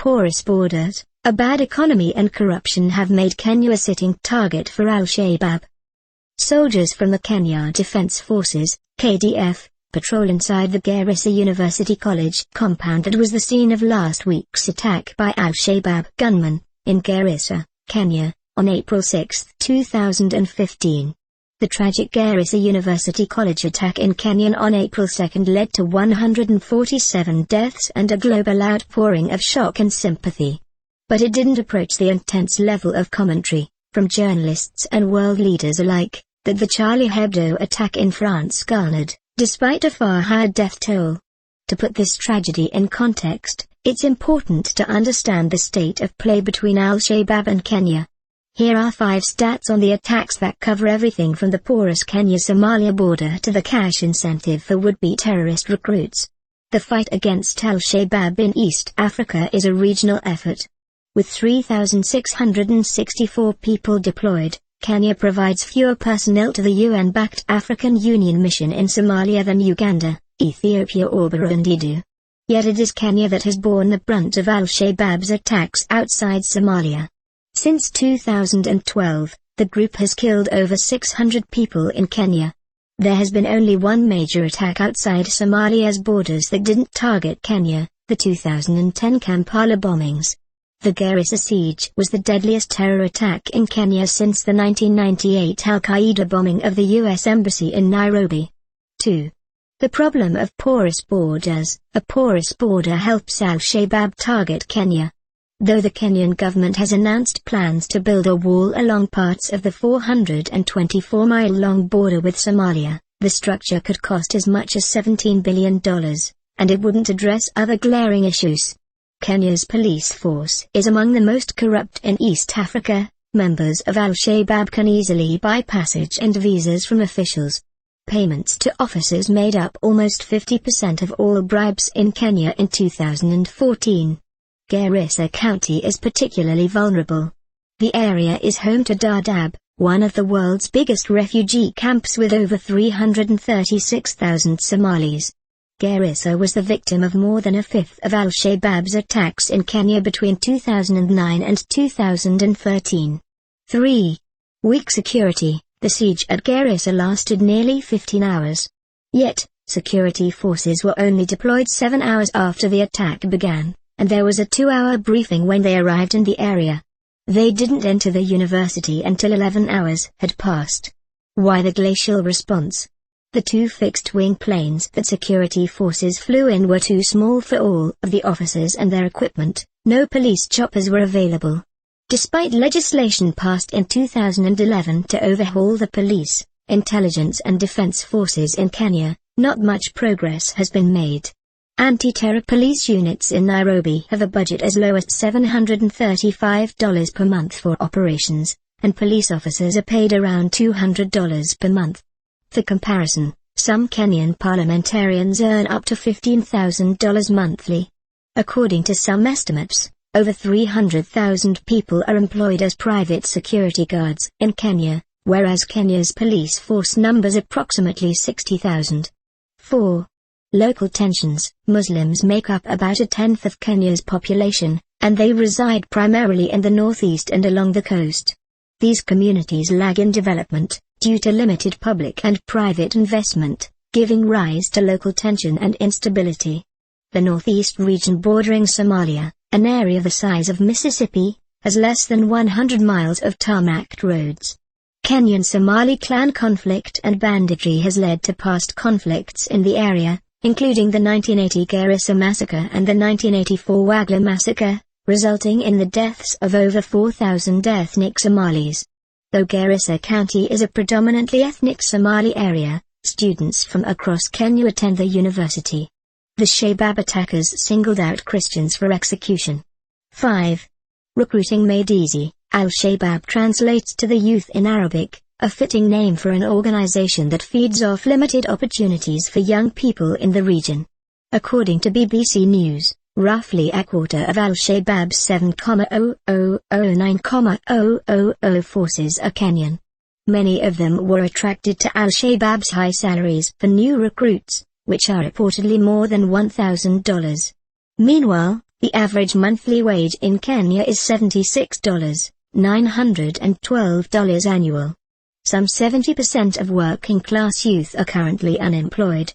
porous borders, a bad economy and corruption have made Kenya a sitting target for al-Shabaab. Soldiers from the Kenya Defense Forces, KDF, patrol inside the Garissa University College compound that was the scene of last week's attack by al-Shabaab gunmen, in Garissa, Kenya, on April 6, 2015. The tragic Garissa University College attack in Kenya on April 2 led to 147 deaths and a global outpouring of shock and sympathy. But it didn't approach the intense level of commentary, from journalists and world leaders alike, that the Charlie Hebdo attack in France garnered, despite a far higher death toll. To put this tragedy in context, it's important to understand the state of play between al-Shabaab and Kenya. Here are 5 stats on the attacks that cover everything from the porous Kenya-Somalia border to the cash incentive for would-be terrorist recruits. The fight against al-Shabaab in East Africa is a regional effort. With 3,664 people deployed, Kenya provides fewer personnel to the UN-backed African Union mission in Somalia than Uganda, Ethiopia or Burundi do. Yet it is Kenya that has borne the brunt of al-Shabaab's attacks outside Somalia. Since 2012, the group has killed over 600 people in Kenya. There has been only one major attack outside Somalia's borders that didn't target Kenya, the 2010 Kampala bombings. The Garissa siege was the deadliest terror attack in Kenya since the 1998 al-Qaeda bombing of the U.S. Embassy in Nairobi. 2. The problem of porous borders. A porous border helps al-Shabaab target Kenya. Though the Kenyan government has announced plans to build a wall along parts of the 424-mile-long border with Somalia, the structure could cost as much as $17 billion, and it wouldn't address other glaring issues. Kenya's police force is among the most corrupt in East Africa. Members of al-Shabaab can easily buy passage and visas from officials. Payments to officers made up almost 50% of all bribes in Kenya in 2014. Garissa County is particularly vulnerable. The area is home to Dadaab, one of the world's biggest refugee camps with over 336,000 Somalis. Garissa was the victim of more than a fifth of al-Shabaab's attacks in Kenya between 2009 and 2013. 3. Weak security. The siege at Garissa lasted nearly 15 hours. Yet, security forces were only deployed 7 hours after the attack began, and there was a 2-hour briefing when they arrived in the area. They didn't enter the university until 11 hours had passed. Why the glacial response? The 2 fixed-wing planes that security forces flew in were too small for all of the officers and their equipment. No police choppers were available. Despite legislation passed in 2011 to overhaul the police, intelligence and defense forces in Kenya, not much progress has been made. Anti-terror police units in Nairobi have a budget as low as $735 per month for operations, and police officers are paid around $200 per month. For comparison, some Kenyan parliamentarians earn up to $15,000 monthly. According to some estimates, over 300,000 people are employed as private security guards in Kenya, whereas Kenya's police force numbers approximately 60,000. 4. Local tensions. Muslims make up about a tenth of Kenya's population, and they reside primarily in the northeast and along the coast. These communities lag in development, due to limited public and private investment, giving rise to local tension and instability. The northeast region bordering Somalia, an area the size of Mississippi, has less than 100 miles of tarmacked roads. Kenyan-Somali clan conflict and banditry has led to past conflicts in the area, including the 1980 Garissa massacre and the 1984 Wagla massacre, resulting in the deaths of over 4,000 ethnic Somalis. Though Garissa County is a predominantly ethnic Somali area, students from across Kenya attend the university. The Shabaab attackers singled out Christians for execution. 5. Recruiting made easy. Al-Shabaab translates to the youth in Arabic, a fitting name for an organization that feeds off limited opportunities for young people in the region. According to BBC News, roughly a quarter of al-Shabaab's 7,009,000 forces are Kenyan. Many of them were attracted to al-Shabaab's high salaries for new recruits, which are reportedly more than $1,000. Meanwhile, The average monthly wage in Kenya is $76,912 annual. Some 70% of working-class youth are currently unemployed.